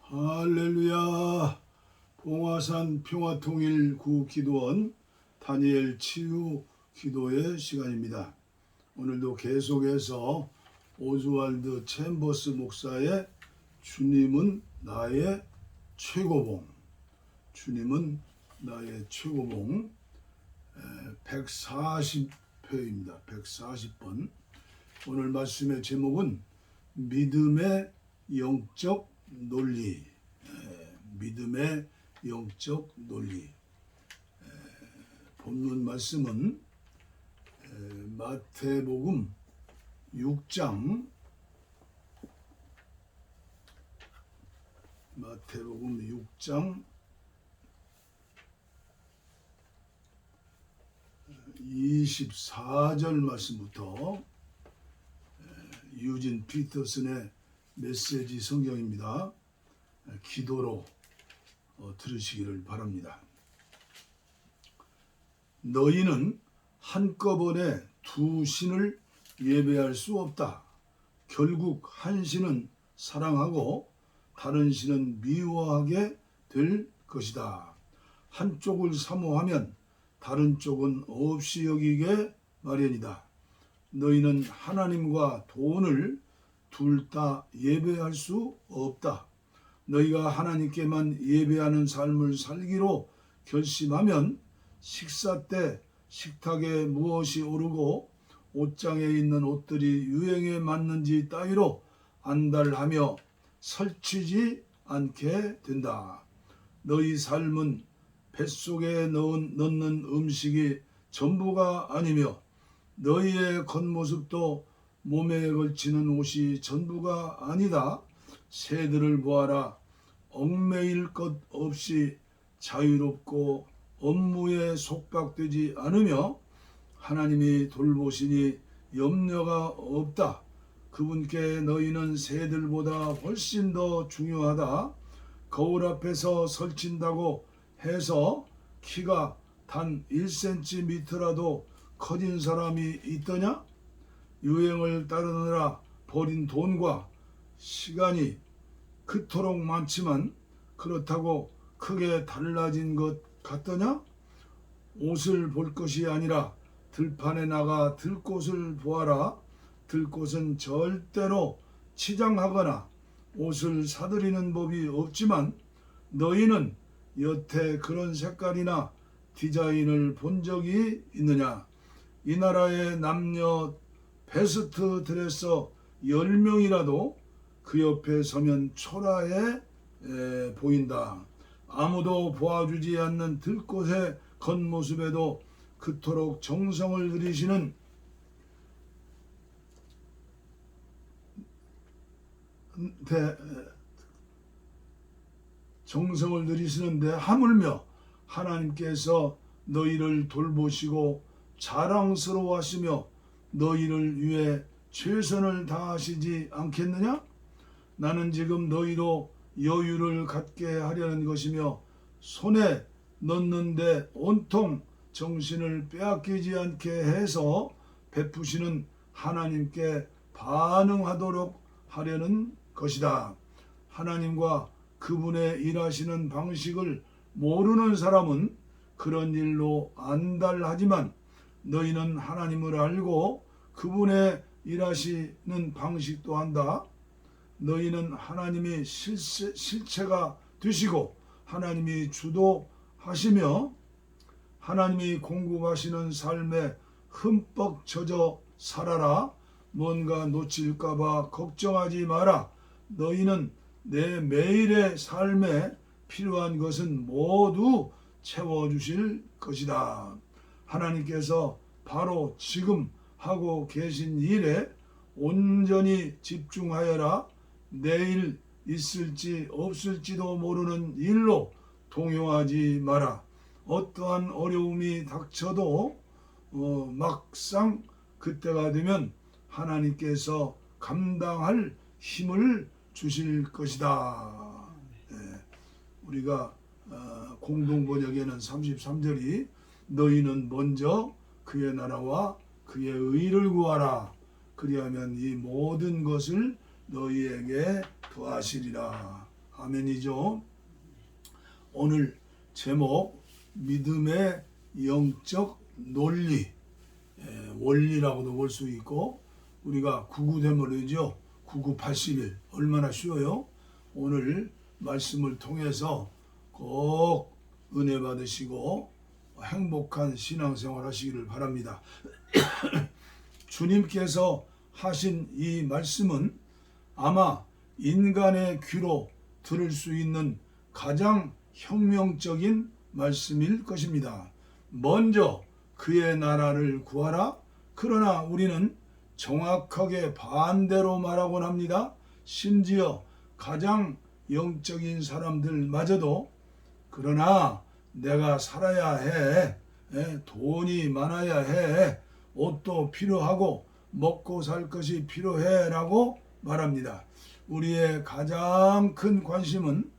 할렐루야. 봉화산 평화통일구 기도원 다니엘 치유 기도의 시간입니다. 오늘도 계속해서 오즈왈드 챔버스 목사의 주님은 나의 최고봉, 주님은 나의 최고봉 140회입니다. 140번. 오늘 말씀의 제목은 믿음의 영적 논리. 믿음의 영적 논리. 본문 말씀은 마태복음 6장 24절 말씀부터 유진 피터슨의 메시지 성경입니다. 기도로 들으시기를 바랍니다. 너희는 한꺼번에 두 신을 예배할 수 없다. 결국 한 신은 사랑하고 다른 신은 미워하게 될 것이다. 한쪽을 사모하면 다른 쪽은 없이 여기게 마련이다. 너희는 하나님과 돈을 둘 다 예배할 수 없다. 너희가 하나님께만 예배하는 삶을 살기로 결심하면 식사 때 식탁에 무엇이 오르고 옷장에 있는 옷들이 유행에 맞는지 따위로 안달하며 설치지 않게 된다. 너희 삶은 뱃속에 넣는 음식이 전부가 아니며 너희의 겉모습도 몸에 걸치는 옷이 전부가 아니다. 새들을 보아라. 얽매일 것 없이 자유롭고 업무에 속박되지 않으며 하나님이 돌보시니 염려가 없다. 그분께 너희는 새들보다 훨씬 더 중요하다. 거울 앞에서 설친다고 해서 키가 단 1cm라도 커진 사람이 있더냐? 유행을 따르느라 버린 돈과 시간이 그토록 많지만 그렇다고 크게 달라진 것 같더냐? 옷을 볼 것이 아니라 들판에 나가 들꽃을 보아라. 들꽃은 절대로 치장하거나 옷을 사들이는 법이 없지만 너희는 여태 그런 색깔이나 디자인을 본 적이 있느냐? 이 나라의 남녀 베스트 드레서 10명이라도 그 옆에 서면 초라해 보인다. 아무도 보아주지 않는 들꽃의 겉모습에도 그토록 정성을 들이시는 데 하물며 하나님께서 너희를 돌보시고 자랑스러워하시며 너희를 위해 최선을 다하시지 않겠느냐? 나는 지금 너희로 여유를 갖게 하려는 것이며 손에 넣는데 온통 정신을 빼앗기지 않게 해서 베푸시는 하나님께 반응하도록 하려는 것이다. 하나님과 그분의 일하시는 방식을 모르는 사람은 그런 일로 안달하지만 너희는 하나님을 알고 그분의 일하시는 방식도 안다. 너희는 하나님이 실체가 되시고 하나님이 주도하시며 하나님이 공급하시는 삶에 흠뻑 젖어 살아라. 뭔가 놓칠까봐 걱정하지 마라. 너희는 내 매일의 삶에 필요한 것은 모두 채워주실 것이다. 하나님께서 바로 지금 하고 계신 일에 온전히 집중하여라. 내일 있을지 없을지도 모르는 일로 동요하지 마라. 어떠한 어려움이 닥쳐도 막상 그때가 되면 하나님께서 감당할 힘을 주실 것이다. 우리가 공동번역에는 33절이 너희는 먼저 그의 나라와 그의 의를 구하라. 그리하면 이 모든 것을 너희에게 더하시리라. 아멘이죠. 오늘 제목 믿음의 영적 논리, 원리라고도 볼 수 있고, 우리가 99대머리죠. 9981 얼마나 쉬워요. 오늘 말씀을 통해서 꼭 은혜 받으시고 행복한 신앙생활 하시기를 바랍니다. 주님께서 하신 이 말씀은 아마 인간의 귀로 들을 수 있는 가장 혁명적인 말씀일 것입니다. 먼저 그의 나라를 구하라. 그러나 우리는 정확하게 반대로 말하곤 합니다. 심지어 가장 영적인 사람들마저도 그러나 내가 살아야 해, 돈이 많아야 해, 옷도 필요하고 먹고 살 것이 필요해 라고 말합니다. 우리의 가장 큰 관심은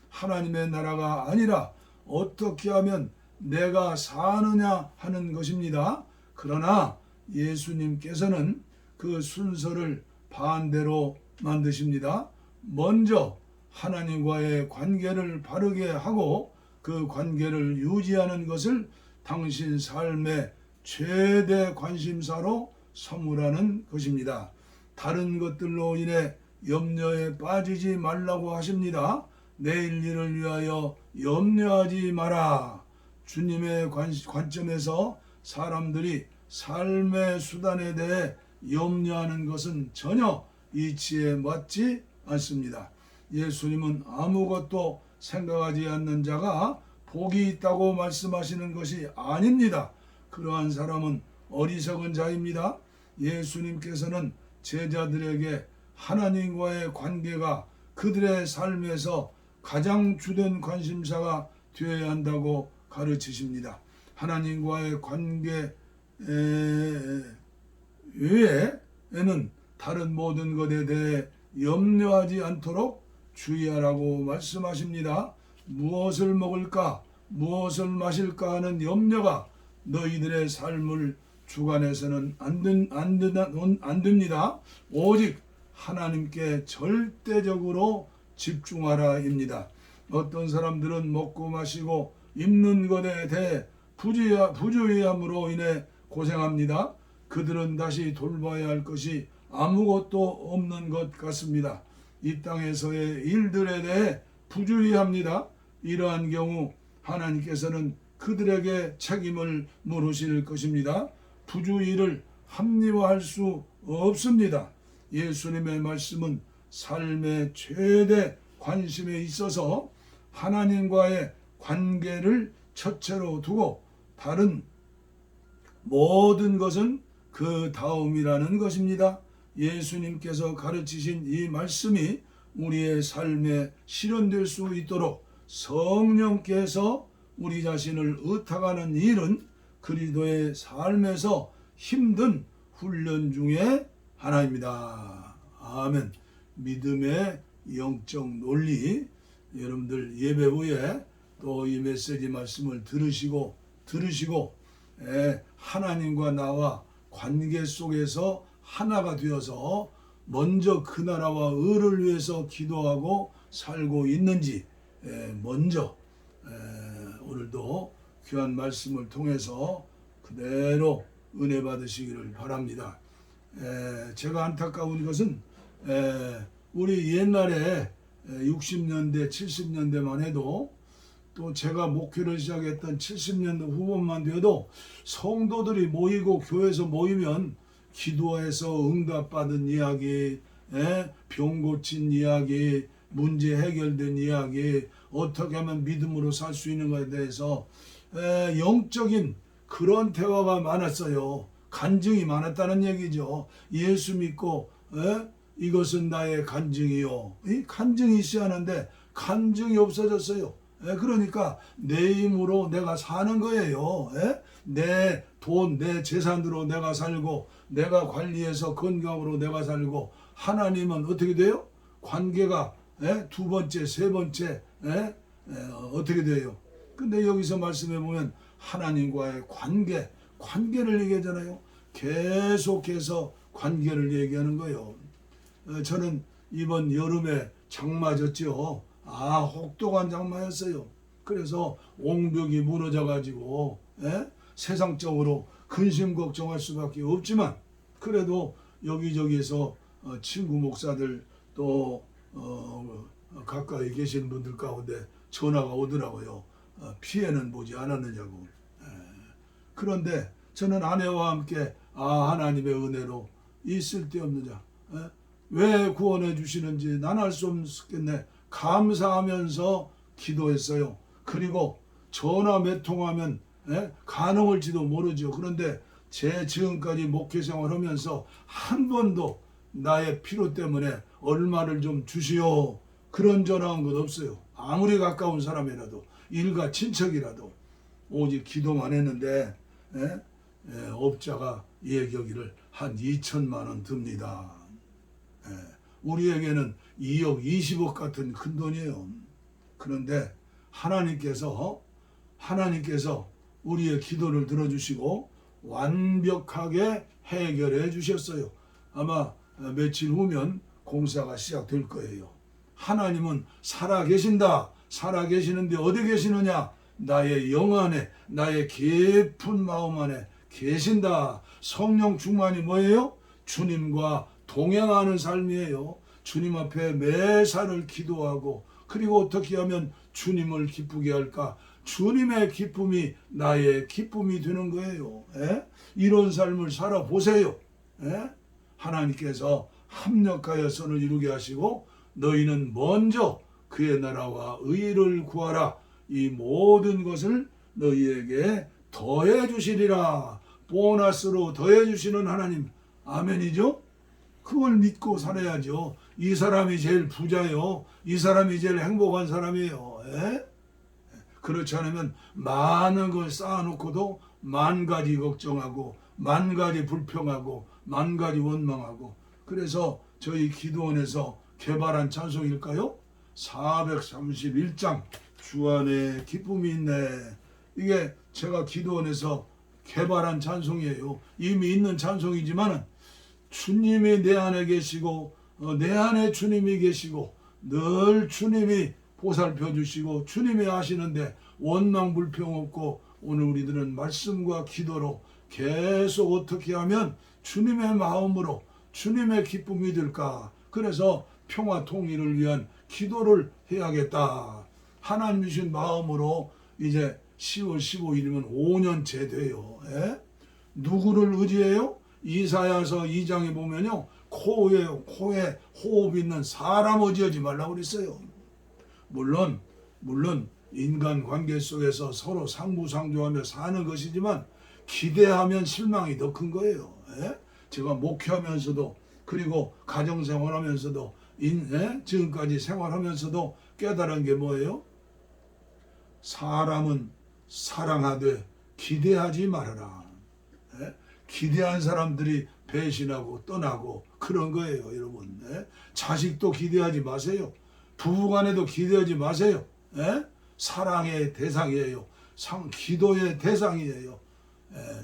하나님의 나라가 아니라 어떻게 하면 내가 사느냐 하는 것입니다. 그러나 예수님께서는 그 순서를 반대로 만드십니다. 먼저 하나님과의 관계를 바르게 하고 그 관계를 유지하는 것을 당신 삶의 최대 관심사로 삼으라는 것입니다. 다른 것들로 인해 염려에 빠지지 말라고 하십니다. 내일 일을 위하여 염려하지 마라. 주님의 관점에서 사람들이 삶의 수단에 대해 염려하는 것은 전혀 이치에 맞지 않습니다. 예수님은 아무것도 생각하지 않는 자가 복이 있다고 말씀하시는 것이 아닙니다. 그러한 사람은 어리석은 자입니다. 예수님께서는 제자들에게 하나님과의 관계가 그들의 삶에서 가장 주된 관심사가 되어야 한다고 가르치십니다. 하나님과의 관계 외에는 다른 모든 것에 대해 염려하지 않도록 주의하라고 말씀하십니다. 무엇을 먹을까, 무엇을 마실까 하는 염려가 너희들의 삶을 주관해서는 안 됩니다. 오직 하나님께 절대적으로 집중하라입니다. 어떤 사람들은 먹고 마시고 입는 것에 대해 부주의함으로 인해 고생합니다. 그들은 다시 돌봐야 할 것이 아무것도 없는 것 같습니다. 이 땅에서의 일들에 대해 부주의합니다. 이러한 경우 하나님께서는 그들에게 책임을 물으실 것입니다. 부주의를 합리화할 수 없습니다. 예수님의 말씀은 삶의 최대 관심에 있어서 하나님과의 관계를 첫째로 두고 다른 모든 것은 그 다음이라는 것입니다. 예수님께서 가르치신 이 말씀이 우리의 삶에 실현될 수 있도록 성령께서 우리 자신을 의탁하는 일은 그리스도의 삶에서 힘든 훈련 중에 하나입니다. 아멘. 믿음의 영적 논리, 여러분들 예배 후에 또 이 메시지 말씀을 들으시고 하나님과 나와 관계 속에서 하나가 되어서 먼저 그 나라와 의를 위해서 기도하고 살고 있는지 먼저 오늘도 귀한 말씀을 통해서 그대로 은혜 받으시기를 바랍니다. 제가 안타까운 것은 우리 옛날에 60년대 70년대만 해도 또 제가 목회를 시작했던 70년대 후반만 돼도 성도들이 모이고 교회에서 모이면 기도해서 응답받은 이야기, 병 고친 이야기, 문제 해결된 이야기, 어떻게 하면 믿음으로 살 수 있는 것에 대해서 영적인 그런 대화가 많았어요. 간증이 많았다는 얘기죠. 예수 믿고 이것은 나의 간증이요. 이 간증이 있어야 하는데 간증이 없어졌어요. 그러니까 내 힘으로 내가 사는 거예요. 내 돈, 내 재산으로 내가 살고 내가 관리해서 건강으로 내가 살고 하나님은 어떻게 돼요? 관계가 두 번째, 세 번째 어떻게 돼요? 근데 여기서 말씀해 보면 하나님과의 관계를 얘기하잖아요. 계속해서 관계를 얘기하는 거예요. 저는 이번 여름에 장 맞았죠. 혹독한 장마였어요. 그래서 옹벽이 무너져 가지고 세상적으로 근심 걱정할 수밖에 없지만 그래도 여기저기서 친구 목사들 또 가까이 계신 분들 가운데 전화가 오더라고요. 피해는 보지 않았느냐고. 그런데 저는 아내와 함께 하나님의 은혜로 이 쓸데없는 자 왜 구원해 주시는지 난 알 수 없겠네 감사하면서 기도했어요. 그리고 전화 몇 통하면 가능할지도 모르죠. 그런데 제 지금까지 목회 생활하면서 한 번도 나의 필요 때문에 얼마를 좀 주시오 그런 전화 온 것 없어요. 아무리 가까운 사람이라도 일가 친척이라도 오직 기도만 했는데 업자가 얘기하기를 한 2천만 원 듭니다. 우리에게는 2억 20억 같은 큰 돈이에요. 그런데 하나님께서 우리의 기도를 들어주시고 완벽하게 해결해 주셨어요. 아마 며칠 후면 공사가 시작될 거예요. 하나님은 살아계신다. 살아계시는데 어디 계시느냐? 나의 영 안에, 나의 깊은 마음 안에 계신다. 성령 충만이 뭐예요? 주님과 동행하는 삶이에요. 주님 앞에 매사를 기도하고 그리고 어떻게 하면 주님을 기쁘게 할까? 주님의 기쁨이 나의 기쁨이 되는 거예요. 이런 삶을 살아보세요. 하나님께서 합력하여 선을 이루게 하시고 너희는 먼저 그의 나라와 의를 구하라. 이 모든 것을 너희에게 더해 주시리라. 보너스로 더해 주시는 하나님. 아멘이죠? 그걸 믿고 살아야죠. 이 사람이 제일 부자요. 이 사람이 제일 행복한 사람이에요. 그렇지 않으면 많은 걸 쌓아놓고도 만 가지 걱정하고 만 가지 불평하고 만 가지 원망하고. 그래서 저희 기도원에서 개발한 찬송일까요? 431장 주 안에 기쁨이 있네. 이게 제가 기도원에서 개발한 찬송이에요. 이미 있는 찬송이지만 주님이 내 안에 계시고 내 안에 주님이 계시고 늘 주님이 보살펴 주시고 주님이 하시는데 원망 불평 없고 오늘 우리들은 말씀과 기도로 계속 어떻게 하면 주님의 마음으로 주님의 기쁨이 될까. 그래서 평화 통일을 위한 기도를 해야겠다. 하나님 주신 마음으로 이제 10월 15일이면 5년째 돼요. 누구를 의지해요? 이사야서 2장에 보면요. 코에 호흡 있는 사람 의지하지 말라고 그랬어요. 물론 인간 관계 속에서 서로 상부상조하며 사는 것이지만 기대하면 실망이 더 큰 거예요. 제가 목회하면서도 그리고 가정생활하면서도 지금까지 생활하면서도 깨달은 게 뭐예요? 사람은 사랑하되 기대하지 말아라. 기대한 사람들이 배신하고 떠나고 그런 거예요, 여러분. 자식도 기대하지 마세요. 부부간에도 기대하지 마세요. 사랑의 대상이에요. 기도의 대상이에요.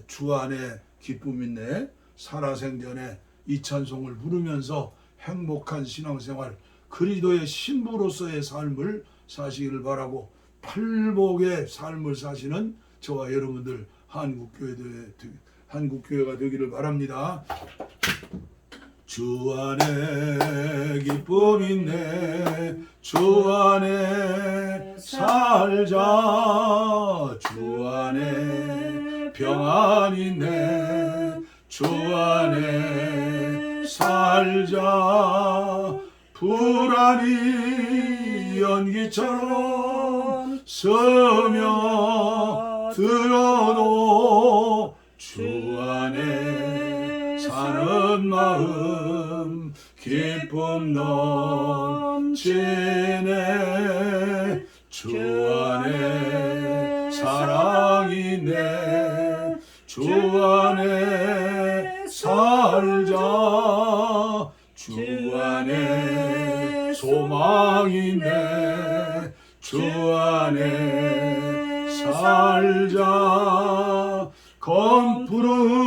주 안에 기쁨 있네. 살아생전에 이 찬송을 부르면서 행복한 신앙생활, 그리스도의 신부로서의 삶을 사시기를 바라고 팔복의 삶을 사시는 저와 여러분들 한국교회가 되기를 바랍니다. 주 안에 기쁨 있네. 주 안에 살자. 주 안에 평안 있네. 주 안에 살자. 불안이 연기처럼 스며들어도 주 안에 사는 마음 기쁨 넘치네. 주 안에 사랑이 있네. 주 안에 살자. 주 안에 소망이 있네. 주 안에 살자. 검푸른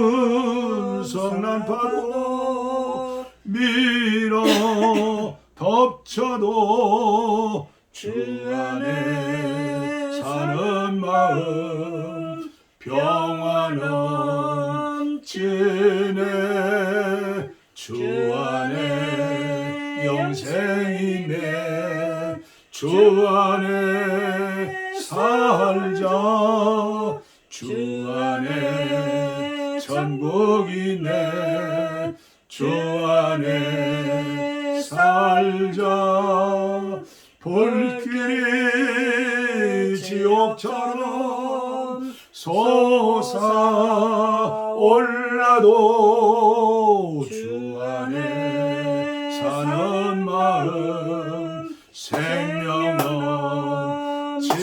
성난파도 밀어 덮쳐도 주 안에 사는 마음 평안 넘치네. 주 안에 영생이네. 주 안에 살자. 주 안에 천국이네. 주 안에 살자. 불길이 지옥처럼 솟아올라도 주 안에 사는 마음 생명 넘치네.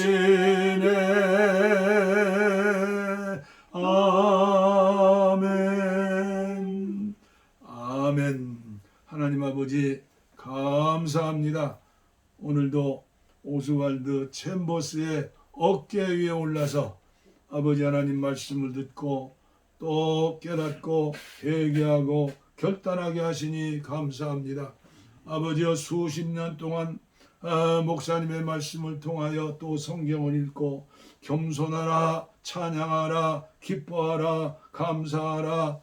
아멘. 아멘. 하나님 아버지 감사합니다. 오늘도 오스왈드 챔버스의 어깨 위에 올라서 아버지 하나님 말씀을 듣고 또 깨닫고 회개하고 결단하게 하시니 감사합니다. 아버지여 수십 년 동안 목사님의 말씀을 통하여 또 성경을 읽고 겸손하라, 찬양하라, 기뻐하라, 감사하라,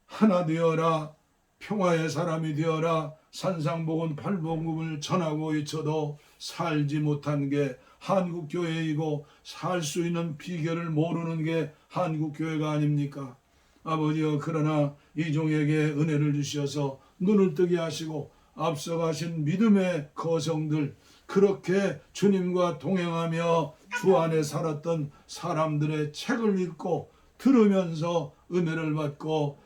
하나 되어라, 평화의 사람이 되어라, 산상복은 팔복음을 전하고 외쳐도 살지 못한 게 한국교회이고 살 수 있는 비결을 모르는 게 한국교회가 아닙니까? 아버지여, 그러나 이 종에게 은혜를 주셔서 눈을 뜨게 하시고 앞서가신 믿음의 거성들, 그렇게 주님과 동행하며 주 안에 살았던 사람들의 책을 읽고 들으면서 은혜를 받고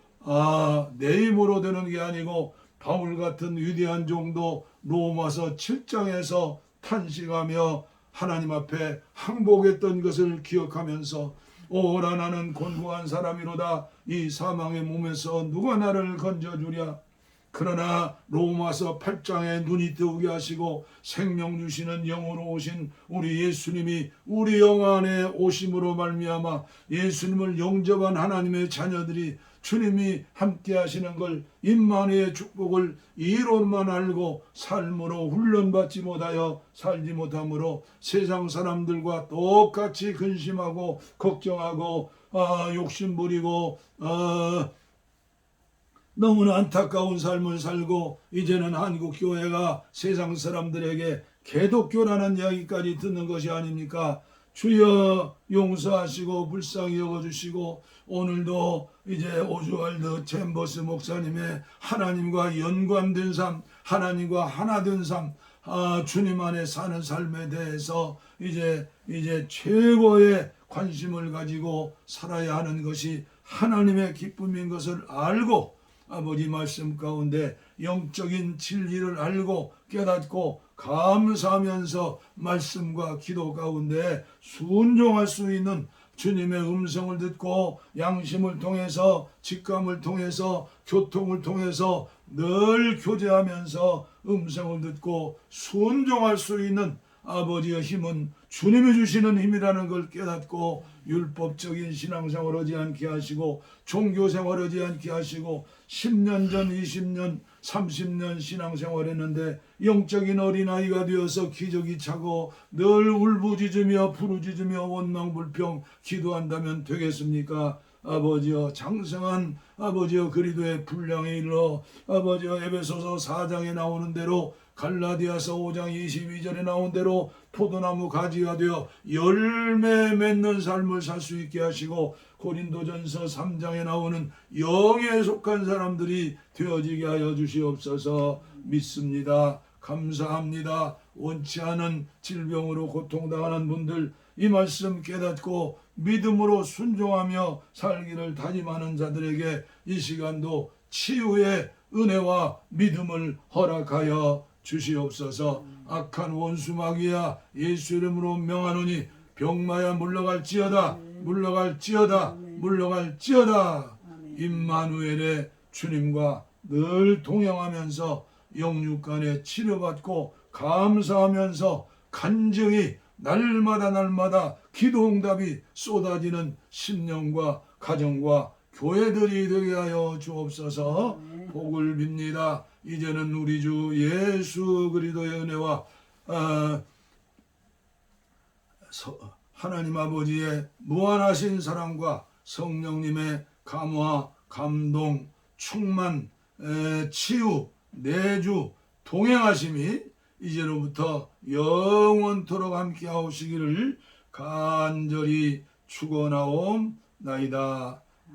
내 힘으로 되는 게 아니고 바울 같은 위대한 종도 로마서 7장에서 탄식하며 하나님 앞에 항복했던 것을 기억하면서 오라 나는 곤고한 사람이로다. 이 사망의 몸에서 누가 나를 건져주랴. 그러나 로마서 8장에 눈이 뜨게 하시고 생명 주시는 영으로 오신 우리 예수님이 우리 영 안에 오심으로 말미암아 예수님을 영접한 하나님의 자녀들이 주님이 함께 하시는 걸 임마누엘의 축복을 이론만 알고 삶으로 훈련받지 못하여 살지 못하므로 세상 사람들과 똑같이 근심하고 걱정하고 욕심부리고 너무나 안타까운 삶을 살고 이제는 한국교회가 세상 사람들에게 개독교라는 이야기까지 듣는 것이 아닙니까? 주여 용서하시고 불쌍히 여겨주시고 오늘도 이제 오즈왈드 챔버스 목사님의 하나님과 연관된 삶, 하나님과 하나된 삶, 주님 안에 사는 삶에 대해서 이제 최고의 관심을 가지고 살아야 하는 것이 하나님의 기쁨인 것을 알고 아버지 말씀 가운데 영적인 진리를 알고 깨닫고 감사하면서 말씀과 기도 가운데 순종할 수 있는 주님의 음성을 듣고 양심을 통해서 직감을 통해서 교통을 통해서 늘 교제하면서 음성을 듣고 순종할 수 있는 아버지의 힘은 주님이 주시는 힘이라는 걸 깨닫고 율법적인 신앙생활 하지 않게 하시고 종교생활 하지 않게 하시고 10년 전 20년 30년 신앙생활 했는데 영적인 어린아이가 되어서 기저귀 차고 늘 울부짖으며 부르짖으며 원망불평 기도한다면 되겠습니까? 아버지여 장성한 아버지여 그리도의 분량에 이르러 아버지여 에베소서 4장에 나오는 대로 갈라디아서 5장 22절에 나온 대로 포도나무 가지가 되어 열매 맺는 삶을 살 수 있게 하시고 고린도전서 3장에 나오는 영에 속한 사람들이 되어지게 하여 주시옵소서. 믿습니다. 감사합니다. 원치 않은 질병으로 고통당하는 분들 이 말씀 깨닫고 믿음으로 순종하며 살기를 다짐하는 자들에게 이 시간도 치유의 은혜와 믿음을 허락하여 주시옵소서. 악한 원수 마귀야 예수 이름으로 명하노니 병마야 물러갈지어다 물러갈지어다 물러갈지어다. 임마누엘의 주님과 늘 동행하면서 영육간에 치료받고 감사하면서 간증이 날마다 기도응답이 쏟아지는 심령과 가정과 교회들이 되게 하여 주옵소서. 복을 빕니다. 이제는 우리 주 예수 그리스도의 은혜와 하나님 아버지의 무한하신 사랑과 성령님의 감화, 감동, 충만, 치유, 내주, 동행하심이 이제로부터 영원토록 함께 하시기를 간절히 축원하옵나이다.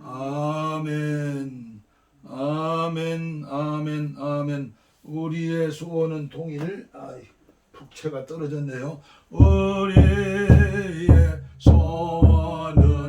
아멘. 아멘. 아멘. 아멘. 우리의 소원은 통일. 북채가 떨어졌네요. 우리의 소원은